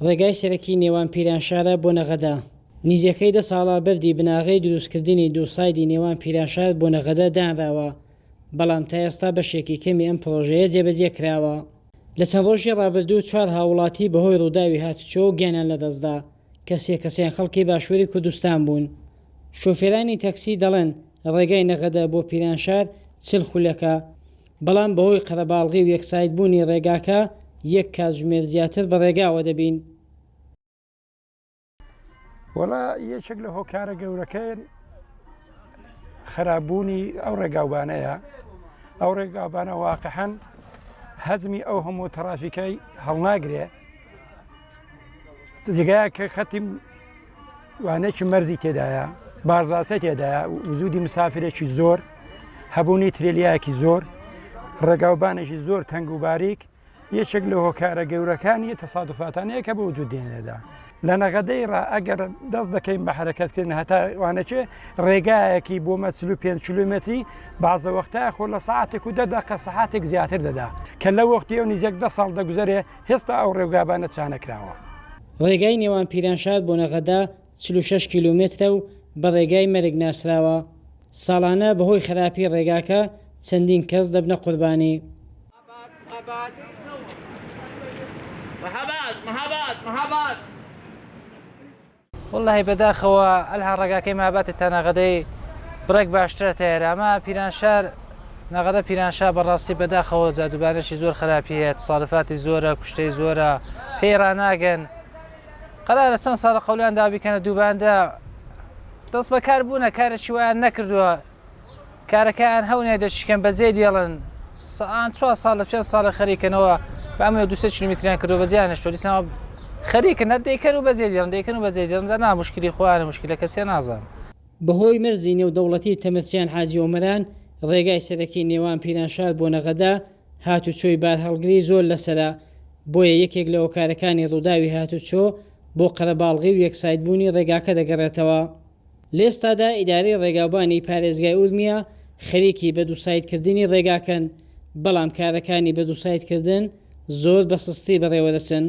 ڕێگای سەرەکی نێوان پیرانشارە بۆ نەغەدا. نیزەکەی 10 ساڵە بەردی بناغەی دروستکردنی دوو سایدی نێوان پیرانشار بۆ نەغەدا دانراوە، بەڵام تا ئێستا بەشێکی کەمی ئەم پرۆژەیە جێبەجێ کراوە. لە چەند ڕۆژی ڕابردوو 4 هاوڵاتی بەهۆی ڕووداوی هاتوچۆ و گیانیان لەدەستدا کە کەسیان خەڵکی باشووری کوردستان بوون. شۆفێرانی تەکسی دەڵێن ڕێگای نەغەدا بۆ پیرانشار 40 خولەکە، بەڵام بەهۆی قەرەباڵغی و یەکسایدبوونی ڕێگاکە یەک کاتژمێر زیاتر بە ڕێگاوە دەبین. وەڵا یەکێک لە هۆکارە گەورەکەن خراپبوونی ئەو ڕێگاوبانەیە. ئەو ڕێگاوبانە واقعەن هەزمی ئەو هەموو ترافیکای هەڵناگرێ، جێگایە کە خەتی وانەیەکی مەرزی تێدایە، بازاسە تێدایە، وزودی مسافرێکی زۆر، هەبوونی ترێلیایەکی زۆر، ڕێگاوبانێکی زۆر تەنگ و باریک یەکێک لە هۆکارە گەورەکانی تەسادوفاتانەیە کە بە وجود دێنێدا. لە نەغەدەی ئەگەر دەست دەکەین بە حرەکەتکردن هەتاوانەکێ ڕێگایەکی بۆ 45 کیلومتری بازە وەختای خۆ لە ساعتێک و 10 دقیقە سەعاتێک زیاتر دەدا کە لە وەختی ئەو نزیک 10 ساڵ دەگوزارێ هێستا ئەو ڕێگابانە چانەکراوە. ڕێگای نێوان پیرانشار بۆ نەغەدا 46 کیلومترە و بە ڕێگای مەرگ ناسراوە. ساڵانە بەهۆی خراپی ڕێگاکە چەندین کەس دەبنە قوربانی. والله بەداخەوە ئەلها ڕێگاکەی ماباتە تا نەغەدەی بڕێک باشترە تایێرە، ئەمە پیرانشار نەغەدە پیرانشار بەڕاستی بەداخەوە جادوبانێکی زۆر خراپیەت، ساڵفاتی زۆرە، کوشتەی زۆرە، پێی ڕناگەن. قەرارە چەند ساڵە قەولیان دابیکەنە دووباندا دەست بەکار بوونە کارێکی وایان نەکردووە، کارەکەیان هەونێ دەشکەن بەجێ دێڵن 4 ساڵ لە 5 ساڵە خەریکەنەوە بەمە 200 کیلومتریان کردو بەجیانشتۆ دیسانەوە خەریکن نە دەیکەن و بەجێ دێڵن دەیکەن و بەجێ دێڵن نا مشکلی خۆیانە مشکلە کەسێ نازان. بەهۆی مەرزی نێودەوڵەتی تەمەچیان حاجی ئۆمەران ڕێگای سەرەکی نێوان پیرانشار بۆ نەغەدا هاتوچۆی بار هەڵگری زۆر لەسەرە، بۆیە یەکێک لە هۆکارەکانی ڕووداوی هاتوچۆ بۆ قەرەباڵغی و یەکسایدبوونی ڕێگاکە دەگەڕێتەوە. لێستادا ئیدارەی ڕێگاوبانی پارێزگای ئورمیا خەریکی بە دووسایدکردنی ڕێگاکەن، بەڵام کارەکانی بە دووسایدکردن زۆر بە سستی بەڕێوە دەچن.